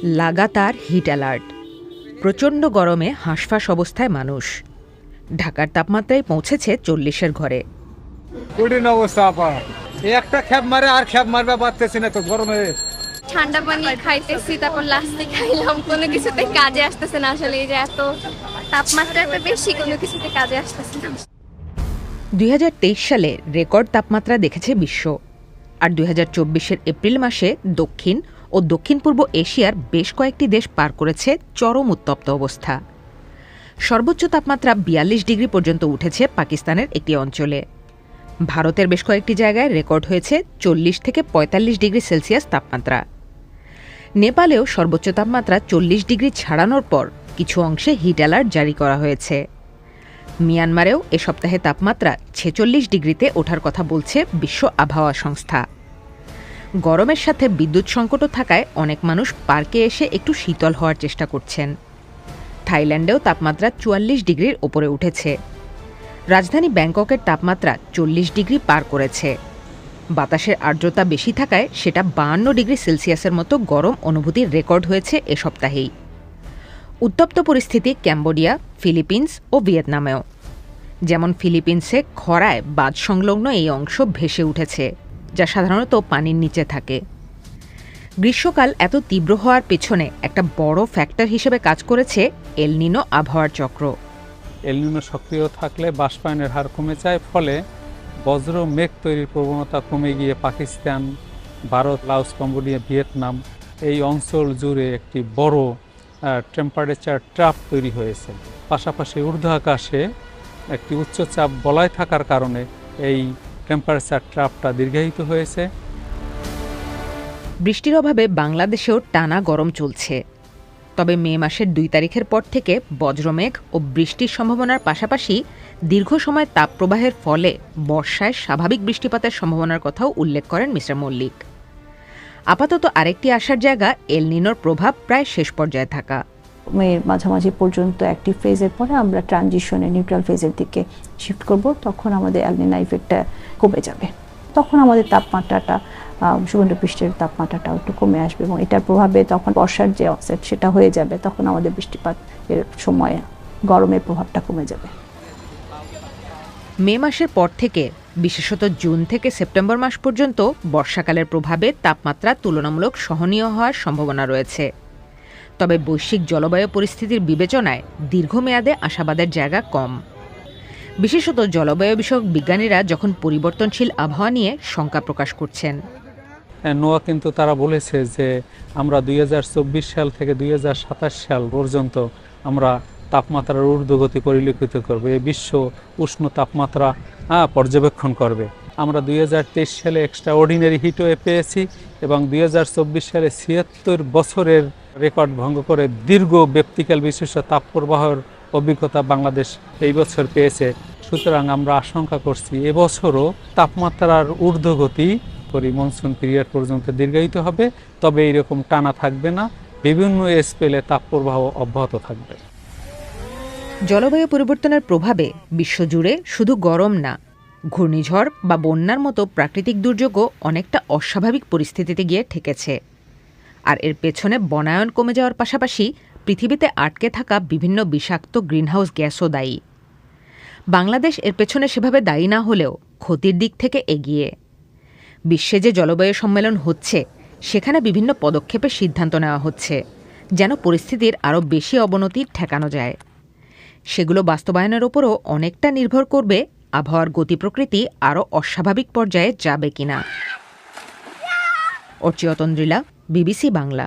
লাগাতার hit alert, প্রচণ্ড গরমে হাঁসফাঁস অবস্থায় মানুষ। ঢাকার তাপমাত্রায় পৌঁছেছে 40-এর ঘরে। কঠিন অবস্থা আপা, একটা খ্যাপ মারে আর খ্যাপ মারবে পারতেছি না তো গরমে। ঠান্ডা পানি খাইতেছি, তারপর লাস্টে খাইলাম, কোনো কিছুতে কাজে আসতেছে না। আসলে এই যে এত তাপমাত্রা এত বেশি, কোনো কিছুতে কাজে আসতেছে না। 2023 সালে রেকর্ড তাপমাত্রা দেখেছে বিশ্ব, আর 2024-এর এপ্রিল মাসে দক্ষিণ ও দক্ষিণ পূর্ব এশিয়ার বেশ কয়েকটি দেশ পার করেছে চরম উত্তপ্ত অবস্থা। সর্বোচ্চ তাপমাত্রা 42 ডিগ্রি পর্যন্ত উঠেছে পাকিস্তানের একটি অঞ্চলে। ভারতের বেশ কয়েকটি জায়গায় রেকর্ড হয়েছে 40 থেকে 45 ডিগ্রি সেলসিয়াস তাপমাত্রা। নেপালেও সর্বোচ্চ তাপমাত্রা 40 ডিগ্রি ছাড়ানোর পর কিছু অংশে হিট অ্যালার্ট জারি করা হয়েছে। মিয়ানমারেও এ সপ্তাহে তাপমাত্রা 46 ডিগ্রিতে ওঠার কথা বলছে বিশ্ব আবহাওয়া সংস্থা। গরমের সাথে বিদ্যুৎ সংকটও থাকায় অনেক মানুষ পার্কে এসে একটু শীতল হওয়ার চেষ্টা করছেন। থাইল্যান্ডেও তাপমাত্রা 44 ডিগ্রির ওপরে উঠেছে। রাজধানী ব্যাংককের তাপমাত্রা 40 ডিগ্রি পার করেছে। বাতাসের আর্দ্রতা বেশি থাকায় সেটা 52 ডিগ্রি সেলসিয়াসের মতো গরম অনুভূতির রেকর্ড হয়েছে এ সপ্তাহেই। উত্তপ্ত পরিস্থিতি ক্যাম্বোডিয়া, ফিলিপিন্স ও ভিয়েতনামেও। যেমন ফিলিপিন্সে খরায় বাঁধ সংলগ্ন এই অংশ ভেসে উঠেছে, যা সাধারণত পানির নিচে থাকে। গ্রীষ্মকাল এত তীব্র হওয়ার পেছনে একটা বড় ফ্যাক্টর হিসেবে কাজ করেছে এল নিনো আবহাওয়ার চক্র। এল নিনো সক্রিয় থাকলে বাষ্পায়নের হার কমে যায়, ফলে বজ্র মেঘ তৈরির প্রবণতা কমে গিয়ে Pakistan, Bharat, Laos, Cambodia, Vietnam এই অঞ্চল জুড়ে একটি বড় টেম্পারেচার ট্র্যাপ তৈরি হয়েছে। পাশাপাশি ঊর্ধ্ব আকাশে একটি উচ্চচাপ বলয় থাকার কারণে এই টেম্পারেচার ট্র্যাপটা দীর্ঘায়িত হয়েছে। বৃষ্টির অভাবে বাংলাদেশেও টানা গরম চলছে। তবে মে মাসের 2 তারিখের পর থেকে বজ্রমেঘ ও বৃষ্টির সম্ভাবনার পাশাপাশি দীর্ঘ সময় তাপপ্রবাহের ফলে বর্ষায় স্বাভাবিক বৃষ্টিপাতের সম্ভাবনার কথাও উল্লেখ করেন মি. মল্লিক। আপাতত আরেকটি আসার জায়গা এল নিনোর প্রভাব প্রায় শেষ পর্যায়ে থাকা। মেয়ের মাঝামাঝি পর্যন্ত অ্যাক্টিভ ফেজের পরে আমরা ট্রানজিশনে নিউট্রাল ফেজের দিকে শিফট করব। তখন আমাদের এল নিনো ইফেক্টটা কমে যাবে। তখন আমাদের তাপমাত্রাটা, সমুদ্রপৃষ্ঠের তাপমাত্রাটাও একটু কমে আসবে এবং এটার প্রভাবে তখন বর্ষার যে অফসেট সেটা হয়ে যাবে। তখন আমাদের বৃষ্টিপাতের সময় গরমের প্রভাবটা কমে যাবে। মে মাসের পর থেকে, বিশেষত জুন থেকে সেপ্টেম্বর মাস পর্যন্ত বর্ষাকালের প্রভাবে তাপমাত্রা তুলনামূলক সহনীয় হওয়ার সম্ভাবনা রয়েছে। তবে বৈশ্বিক জলবায়ু পরিস্থিতির বিবেচনায় দীর্ঘমেয়াদে আশাবাদের জায়গা কম। বিশেষত জলবায়ু বিষয়ক বিজ্ঞানীরা যখন পরিবর্তনশীল আবহাওয়া নিয়ে শঙ্কা প্রকাশ করছেন। নোয়া কিন্তু তারা বলেছে যে আমরা 2024 সাল থেকে 2027 সাল পর্যন্ত আমরা তাপমাত্রার ঊর্ধ্বগতি পরিলক্ষিত করবে, এই বিশ্ব উষ্ণ তাপমাত্রা পর্যবেক্ষণ করবে। আমরা 2023 সালে এক্সট্রা অর্ডিনারি হিটওয়েভ পেয়েছি এবং 2024 সালে 76 বছরের রেকর্ড ভঙ্গ করে দীর্ঘ ব্যক্তিকাল বিশিষ্ট তাপপ্রবাহের অভিজ্ঞতা বাংলাদেশ এই বছর পেয়েছে। সুতরাং আমরা আশঙ্কা করছি এবছরও তাপমাত্রার ঊর্ধ্বগতি মনসুন পিরিয়ড পর্যন্ত দীর্ঘায়িত হবে। তবে এইরকম টানা থাকবে না, বিভিন্ন স্পেলে তাপপ্রবাহ অব্যাহত থাকবে। জলবায়ু পরিবর্তনের প্রভাবে বিশ্বজুড়ে শুধু গরম না, ঘূর্ণিঝড় বা বন্যার মতো প্রাকৃতিক দুর্যোগও অনেকটা অস্বাভাবিক পরিস্থিতিতে গিয়ে ঠেকেছে। আর এর পেছনে বনায়ন কমে যাওয়ার পাশাপাশি পৃথিবীতে আটকে থাকা বিভিন্ন বিষাক্ত গ্রিনহাউস গ্যাসও দায়ী। বাংলাদেশ এর পেছনে সেভাবে দায়ী না হলেও ক্ষতির দিক থেকে এগিয়ে। বিশ্বে যে জলবায়ু সম্মেলন হচ্ছে, সেখানে বিভিন্ন পদক্ষেপের সিদ্ধান্ত নেওয়া হচ্ছে যেন পরিস্থিতির আরও বেশি অবনতি ঠেকানো যায়। সেগুলো বাস্তবায়নের ওপরও অনেকটা নির্ভর করবে আবহাওয়ার গতি প্রকৃতি আরও অস্বাভাবিক পর্যায়ে যাবে কিনা। অর্চিয়তন্দ্রিলা, BBC বাংলা।